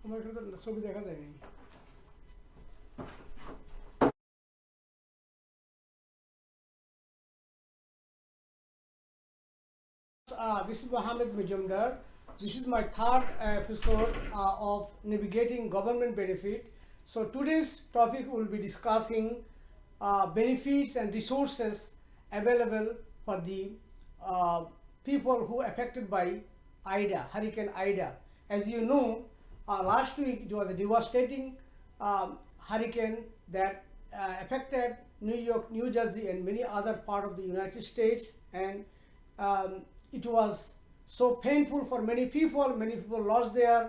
আমার এখানে তো ছবি দেখা যায়নি। This is Mohammed Mujumder. This is my third episode of navigating government benefit. So today's topic will be discussing benefits and resources available for the people who are affected by Hurricane Ida. As you know, last week it was a devastating hurricane that affected New York, New Jersey, and many other parts of the United States, and it was so painful for many people. Many people lost their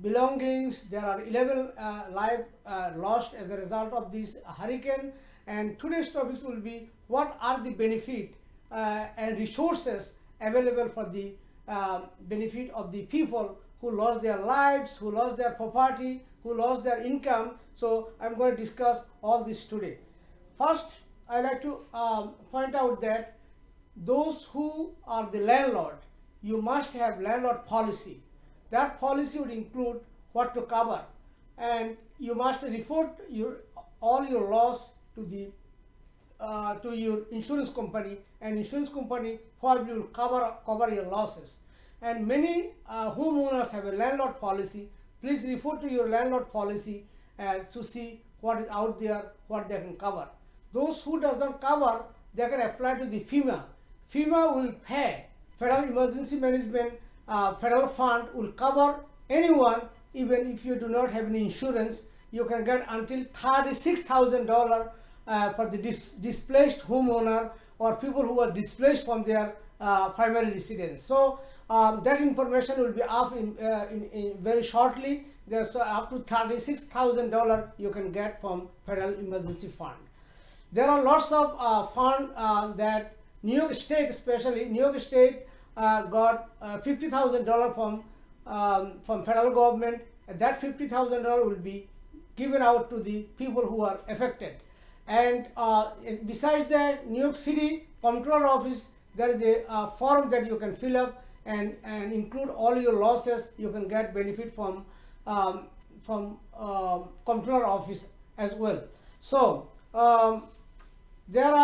belongings. There are 11 lives lost as a result of this hurricane. And today's topics will be what are the benefits and resources available for the benefit of the people who lost their lives, who lost their property, who lost their income. So I'm going to discuss all this today. First, I like to point out that those who are the landlord, you must have landlord policy. That policy would include what to cover, and you must report all your loss to your insurance company, and insurance company probably will cover your losses. And many homeowners have a landlord policy. Please refer to your landlord policy to see what is out there, what they can cover. Those who does not cover, they can apply to the FEMA. FEMA will pay. Federal Emergency Management Federal Fund will cover anyone, even if you do not have any insurance. You can get until $36,000 for the displaced homeowner or people who are displaced from their primary residence. So that information will be up in very shortly. There's up to $36,000 you can get from Federal Emergency Fund. There are lots of funds that New York State, especially New York State, got $50,000 from federal government, and that $50,000 will be given out to the people who are affected. And besides that, New York City Comptroller Office, there is a form that you can fill up and include all your losses. You can get benefit from Comptroller Office as well. So there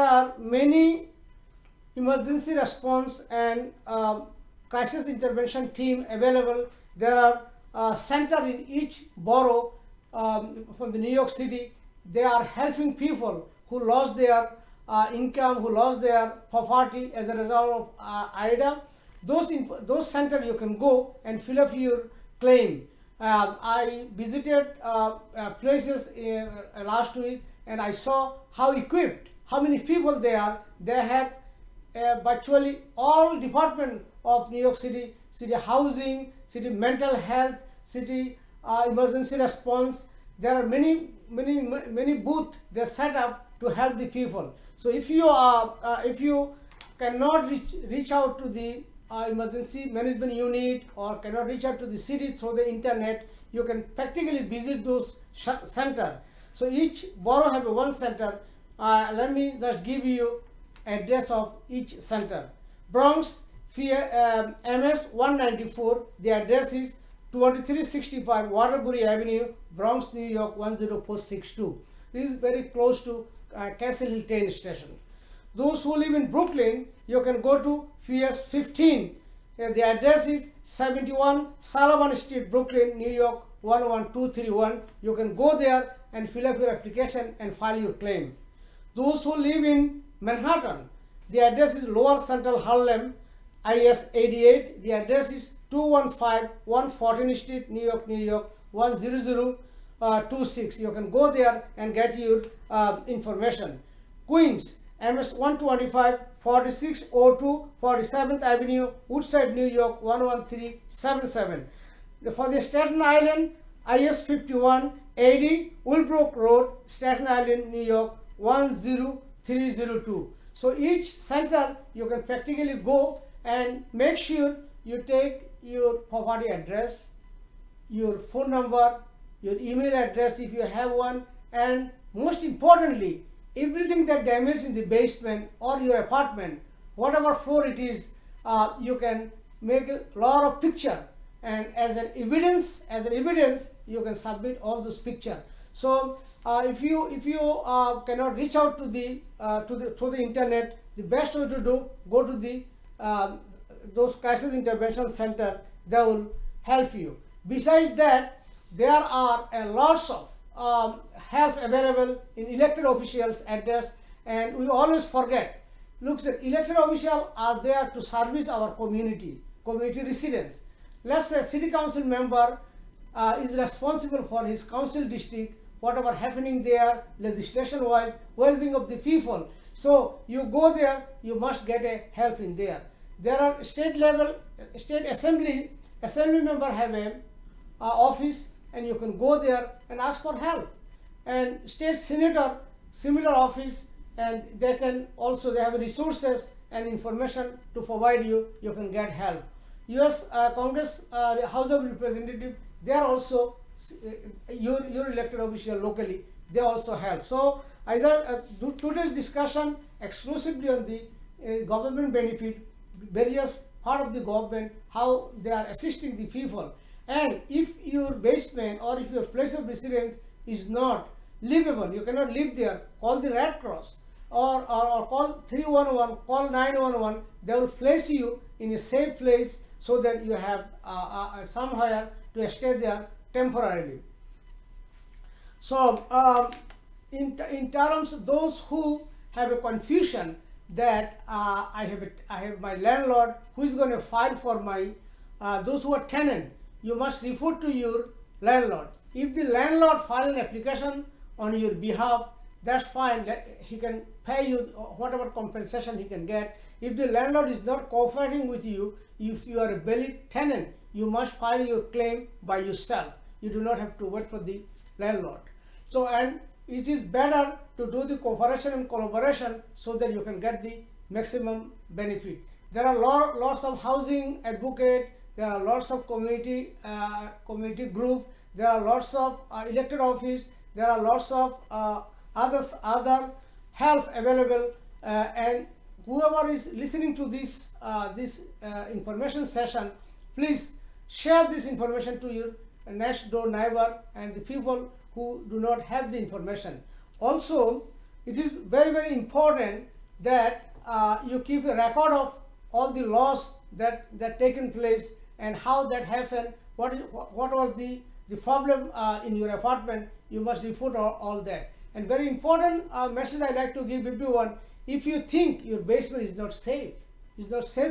are many emergency response and crisis intervention team available. There are center in each borough from the New York City. They are helping people who lost their income, who lost their property as a result of Ida. Those centers you can go and fill up your claim. I visited places last week, and I saw how equipped, how many people they are. They have virtually all department of New York City, city housing, city mental health, city emergency response. There are many booths they set up to help the people. So if you cannot reach out to the emergency management unit or cannot reach out to the city through the internet, you can practically visit those center. So each borough have one center. Let me just give you address of each center. Bronx, MS 194. The address is 2365 Waterbury Avenue, Bronx, New York 10462. This is very close to Castle Hill train station. Those who live in Brooklyn, you can go to PS 15. The address is 71 Sullivan Street, Brooklyn, New York 11231. You can go there and fill up your application and file your claim. Those who live in Manhattan, the address is Lower Central Harlem, IS 88. The address is 215 114th Street, New York 10026. You can go there and get your information. Queens, MS 125 4602 47th Avenue, Woodside, New York 11377. For the Staten Island, IS 51 80 Willbrook Road, Staten Island, New York 10302. So each center you can practically go and make sure you take your property address, your phone number, your email address if you have one, and most importantly, everything that damaged in the basement or your apartment, whatever floor it is, you can make a lot of picture and as an evidence, you can submit all those picture. So if you cannot reach out to the through the internet, the best way to do, go to the those crisis intervention center. They will help you. Besides that, there are a lots of help available in elected officials address, and we always forget. Look, the elected officials are there to service our community residents. Let's say city council member is responsible for his council district, whatever happening there, legislation wise, well-being of the people. So you go there, you must get a help in there. There are state level, state assembly member have a office, and you can go there and ask for help. And state senator, similar office, and they can also, they have resources and information to provide you. You can get help. U.S. Congress, House of Representatives, they are also your elected official locally. They also help. So either today's discussion exclusively on the government benefit, various part of the government, how they are assisting the people. And if your basement or if your place of residence is not livable, you cannot live there, call the Red Cross or call 311, call 911. They will place you in a safe place so that you have somewhere to stay there temporarily. So in terms of those who have a confusion that I have my landlord who is going to file for my those who are tenant, you must refer to your landlord. If the landlord file an application on your behalf, that's fine. He can pay you whatever compensation he can get. If the landlord is not cooperating with you, if you are a valid tenant, you must file your claim by yourself. You do not have to wait for the landlord. So, and it is better to do the cooperation and collaboration so that you can get the maximum benefit. There are lots of housing advocate. There are lots of community group. There are lots of elected office. There are lots of other help available, and whoever is listening to this information session, please share this information to your next door neighbor and the people who do not have the information. Also, it is very, very important that you keep a record of all the laws that taken place and how that happened, what was the problem in your apartment. You must report all that. And very important message I like to give everyone: if you think your basement is not safe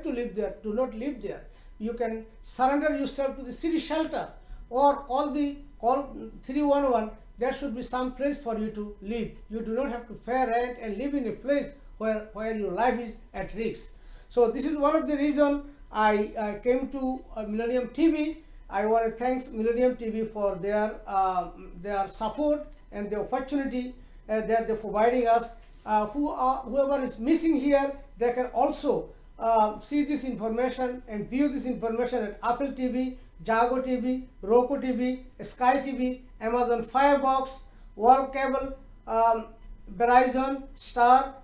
to live there, do not live there. You can surrender yourself to the city shelter or call 311. There should be some place for you to live. You do not have to pay rent and live in a place where your life is at risk. So this is one of the reasons I came to Millennium TV. I want to thank Millennium TV for their support and the opportunity that they're providing us. Whoever is missing here, they can also see this information and view this information at Apple TV, Jago TV, Roku TV, Sky TV, Amazon Firebox, Wall Cable, Verizon, Star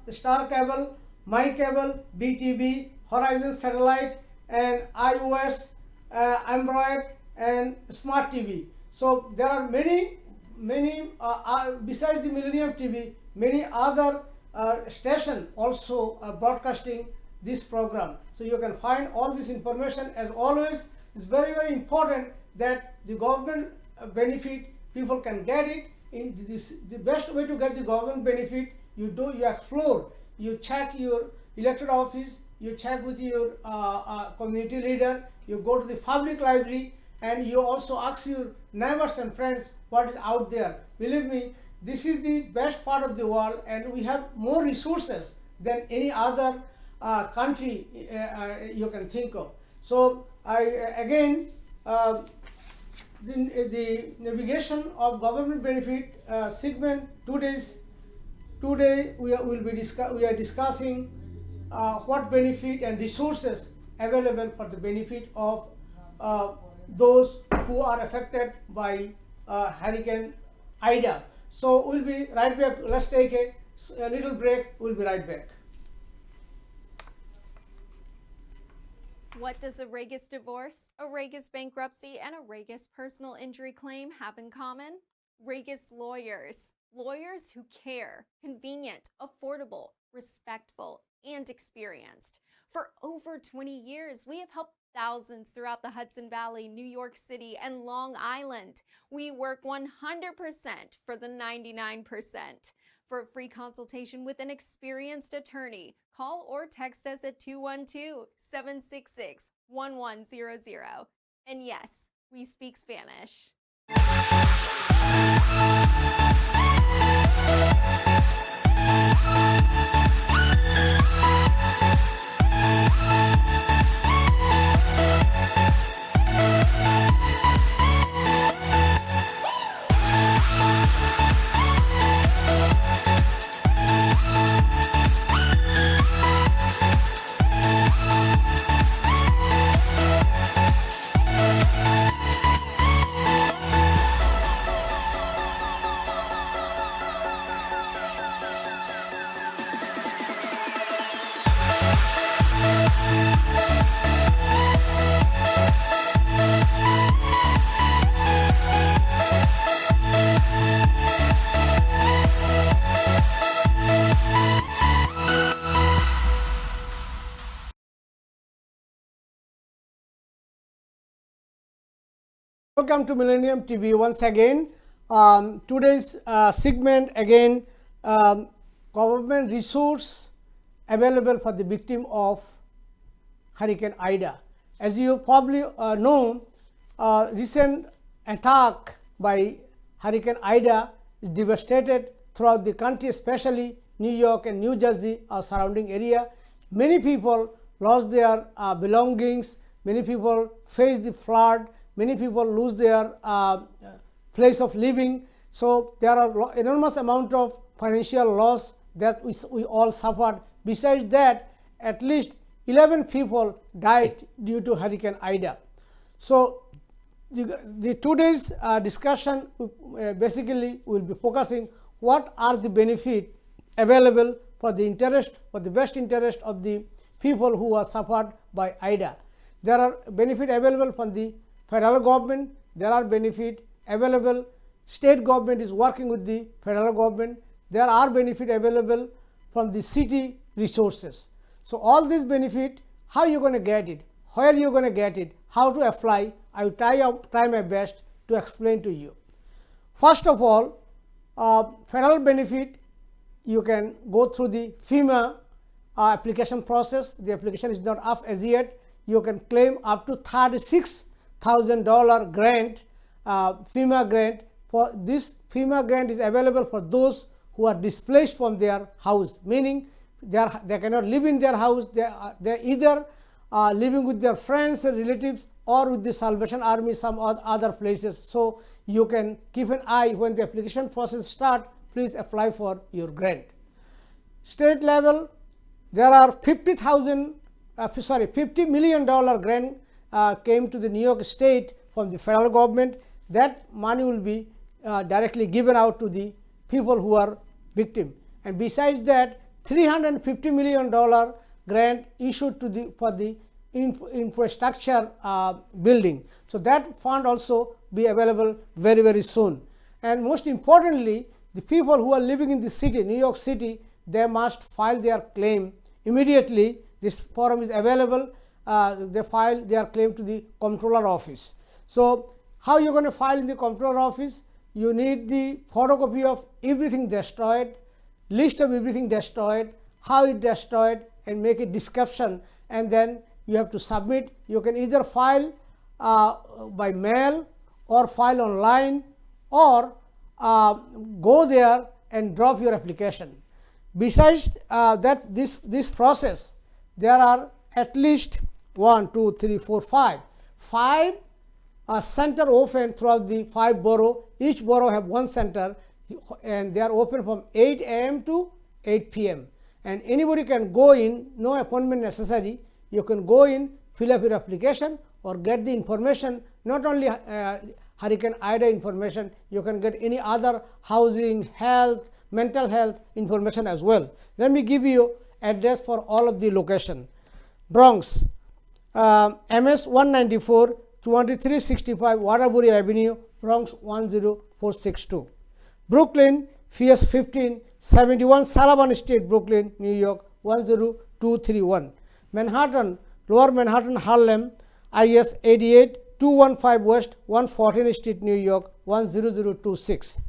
Cable, My Cable, BTV, Horizon Satellite, and iOS, Android, and Smart TV. So there are many besides the Millennium TV, many other stations also broadcasting this program. So you can find all this information. As always, it's very, very important that the government benefit, people can get it. In this, the best way to get the government benefit, you explore, you check your elected office, you check with your community leader, you go to the public library, and you also ask your neighbors and friends what is out there. Believe me, this is the best part of the world, and we have more resources than any other country you can think of. So the navigation of government benefit segment today we are discussing what benefit and resources available for the benefit of those who are affected by Hurricane Ida. So we'll be right back. Let's take a little break. We'll be right back. What does a Regis divorce, a Regis bankruptcy, and a Regis personal injury claim have in common? Regis lawyers. Lawyers who care, convenient, affordable, respectful, and experienced. For over 20 years, we have helped thousands throughout the Hudson Valley, New York City, and Long Island. We work 100% for the 99%. For a free consultation with an experienced attorney, call or text us at 212-766-1100. And yes, we speak Spanish. Welcome to Millennium TV once again. Today's segment again, government resource available for the victim of Hurricane Ida. As you probably know, recent attack by Hurricane Ida is devastated throughout the country, especially New York and New Jersey, our surrounding area. Many people lost their belongings, many people faced the flood, many people lose their place of living. So there are enormous amount of financial loss that we all suffered. Besides that, at least 11 people died due to Hurricane Ida. So the today's discussion basically will be focusing what are the benefit available for the best interest of the people who are suffered by Ida. There are benefit available from the federal government, there are benefit available, state government is working with the federal government, there are benefit available from the city resources. So all these benefit, how you going to get it, where you going to get it, how to apply, I will try my best to explain to you. First of all, federal benefit, you can go through the FEMA application process. The application is not up as yet. You can claim up to $36,000 grant, FEMA grant. For this FEMA grant is available for those who are displaced from their house, meaning they cannot live in their house. They are either living with their friends and relatives or with the Salvation Army, some other places. So you can keep an eye when the application process start. Please apply for your grant. State level, there are $50 million grant came to the New York State from the federal government. That money will be directly given out to the people who are victim. And besides that, $350 million grant issued to for the infrastructure building. So that fund also be available very, very soon. And most importantly, the people who are living in the city, New York City, they must file their claim immediately. This form is available. They file their claim to the comptroller office. So how you are going to file in the comptroller office? You need the photocopy of everything destroyed, list of everything destroyed, how it destroyed, and make a description, and then you have to submit. You can either file by mail or file online, or go there and drop your application. Besides this process, there are at least 5 center open throughout the 5 borough. Each borough have 1 center, and they are open from 8 a.m. to 8 p.m. and anybody can go in, no appointment necessary. You can go in, fill up your application, or get the information, not only Hurricane Ida information, you can get any other housing, health, mental health information as well. Let me give you address for all of the location. Bronx, MS 194, 2365 Waterbury Avenue, Bronx 10462. Brooklyn, PS 15, 71 Sullivan Street, Brooklyn, New York 10231. Manhattan, Lower Manhattan, Harlem, IS 88, 215 West, 114th Street, New York 10026.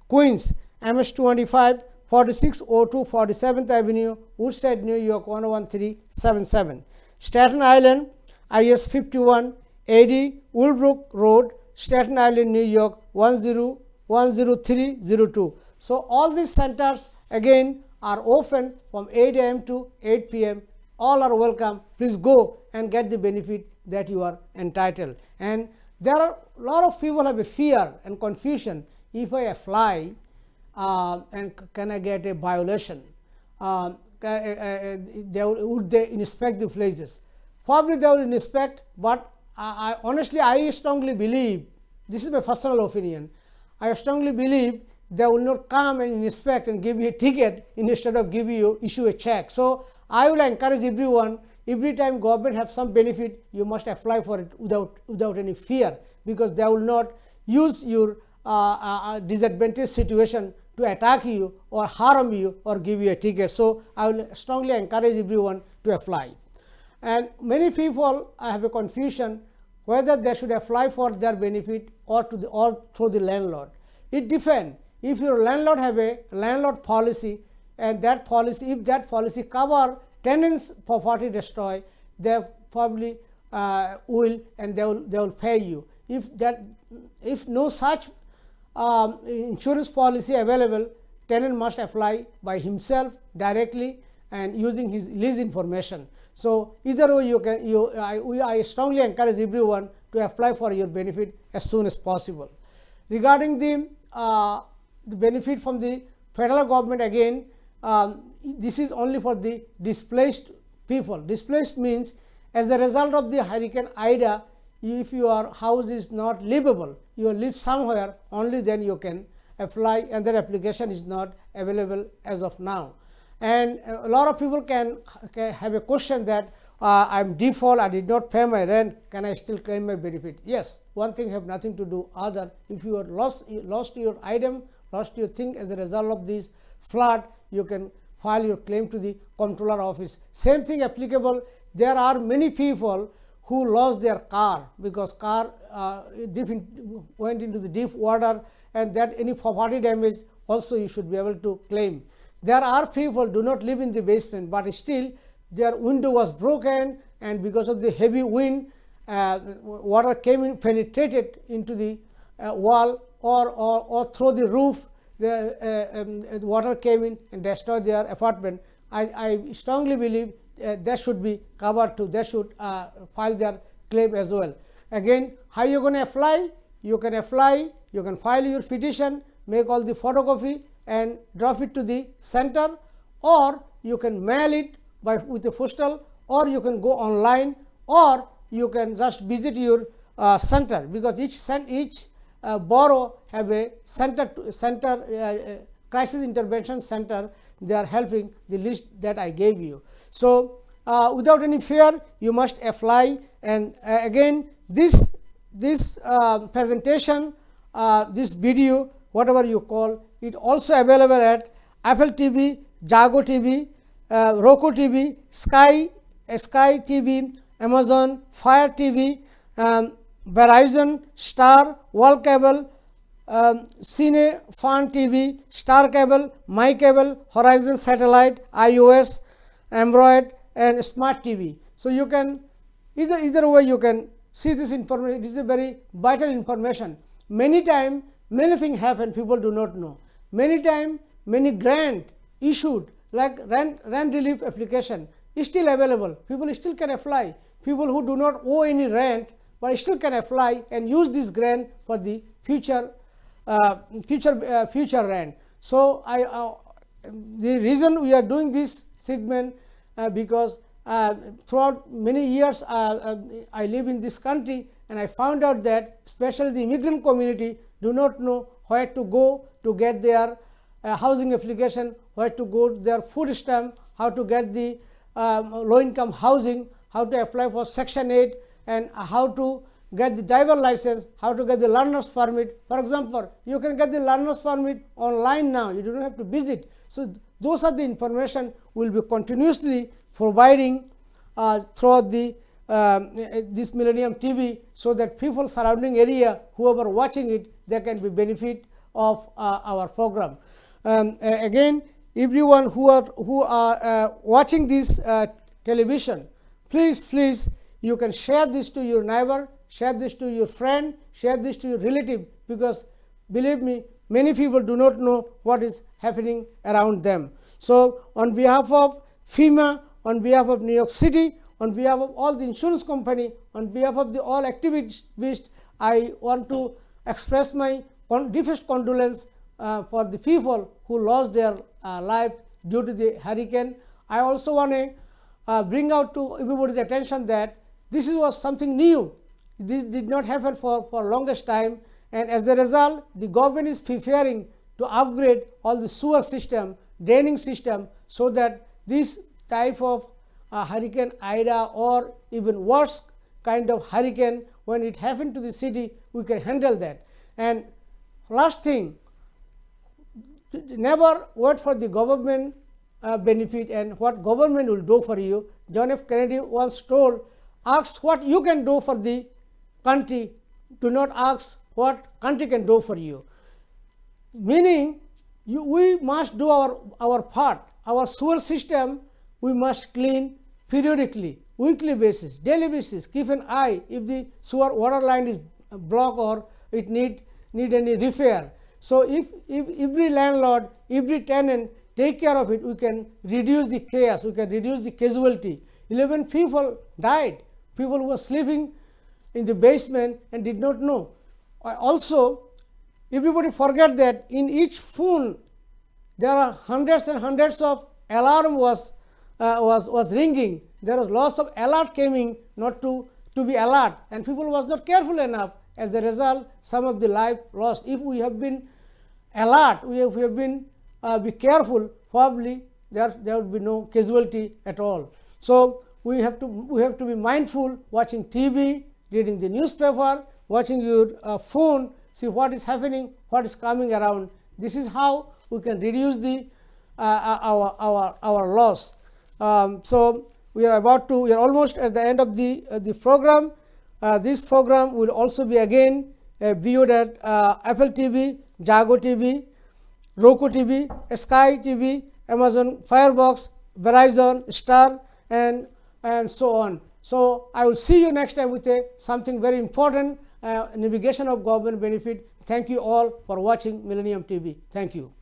Queens, MS 25, 4602 47th Avenue, Woodside, New York 11377. Staten Island, IS 51, 80 Woolbrook Road, Staten Island, New York 10302. So all these centers again are open from 8 a.m. to 8 p.m. All are welcome. Please go and get the benefit that you are entitled. And there are a lot of people have a fear and confusion. If I apply, and can I get a violation? Would they inspect the places? Probably they will inspect, but honestly, I strongly believe, this is my personal opinion, I strongly believe they will not come and inspect and give you a ticket instead of issue a check. So I will encourage everyone, every time government have some benefit, you must apply for it without any fear, because they will not use your disadvantaged situation to attack you or harm you or give you a ticket. So I will strongly encourage everyone to apply. And many people have a confusion whether they should apply for their benefit or through the landlord. It depends. If your landlord have a landlord policy, and that policy, if that policy cover tenants' property destroy, they probably will, and they will pay you. If no such insurance policy available, tenant must apply by himself directly and using his lease information. So either way, I strongly encourage everyone to apply for your benefit as soon as possible. Regarding the benefit from the federal government, again, this is only for the displaced people. Displaced means as a result of the Hurricane Ida, if your house is not livable, you live somewhere, only then you can apply, and that application is not available as of now. And a lot of people can have a question that I'm default, I did not pay my rent, can I still claim my benefit? Yes, one thing have nothing to do other. If you are lost your item, lost your thing as a result of this flood, you can file your claim to the comptroller office. Same thing applicable. There are many people who lost their car because car went into the deep water, and that any property damage also you should be able to claim. There are people do not live in the basement, but still their window was broken, and because of the heavy wind, water came in, penetrated into the wall or through the roof. The water came in and destroyed their apartment. I strongly believe that should be covered too. They should file their claim as well. Again, how you going to apply? You can apply, you can file your petition, make all the photocopy and drop it to the center, or you can mail it with a postal, or you can go online, or you can just visit your center, because each borough have a center crisis intervention center. They are helping the list that I gave you. So without any fear, you must apply. And again, this presentation, this video, whatever you call it, also available at Apple TV, Jago TV, Roku TV, Sky TV, Amazon Fire TV, Verizon, Star, World Cable, Cine Fan TV, Star Cable, My Cable, Horizon Satellite, iOS, Android, and Smart TV. So you can either way you can see this information. This is a very vital information. Many times, many things happen, people do not know. Many times, many grant issued like rent relief application is still available. People still can apply. People who do not owe any rent but still can apply and use this grant for the future rent. So the reason we are doing this segment because throughout many years I live in this country, and I found out that especially the immigrant community do not know where to go to get their housing application, where to go to their food stamp, how to get the low income housing, how to apply for Section 8, and how to get the driver license, how to get the learner's permit. For example, you can get the learner's permit online now. You do not have to visit. So those are the information we will be continuously providing throughout the this Millennium TV, so that people surrounding area, whoever watching it, they can be benefit of our program. Again, everyone who are watching this television, please you can share this to your neighbor, share this to your friend, share this to your relative, because believe me, many people do not know what is happening around them. So on behalf of FEMA, on behalf of New York City, on behalf of all the insurance company, on behalf of the all activists, I want to express my deepest condolence for the people who lost their life due to the hurricane. I also want to bring out to everybody's attention that this was something new. This did not happen for longest time, and as a result, the government is preparing to upgrade all the sewer system, draining system, so that this type of Hurricane Ida or even worse kind of hurricane, when it happened to the city, we can handle that. And last thing, never wait for the government benefit and what government will do for you. John F. Kennedy once told, ask what you can do for the country, do not ask what country can do for you. Meaning, we must do our part. Our sewer system we must clean periodically, weekly basis, daily basis. Keep an eye if the sewer water line is blocked or it need any repair. So if every landlord, every tenant take care of it, we can reduce the chaos, we can reduce the casualty. 11 people died, people who were sleeping in the basement and did not know. Also, everybody forget that in each phone there are hundreds and hundreds of alarm was ringing. There was lots of alert coming not to be alert, and people was not careful enough. As a result, some of the life lost. If we have been alert, we have been be careful, probably there would be no casualty at all. So we have to be mindful, watching TV, reading the newspaper, watching your phone, see what is happening, what is coming around. This is how we can reduce the our loss. So we are almost at the end of the program. This program will also be again viewed at Apple TV, Jago TV, Roku TV, Sky TV, Amazon Firebox, Verizon, Star, and so on. So I will see you next time with something very important, navigation of government benefit. Thank you all for watching Millennium TV. Thank you.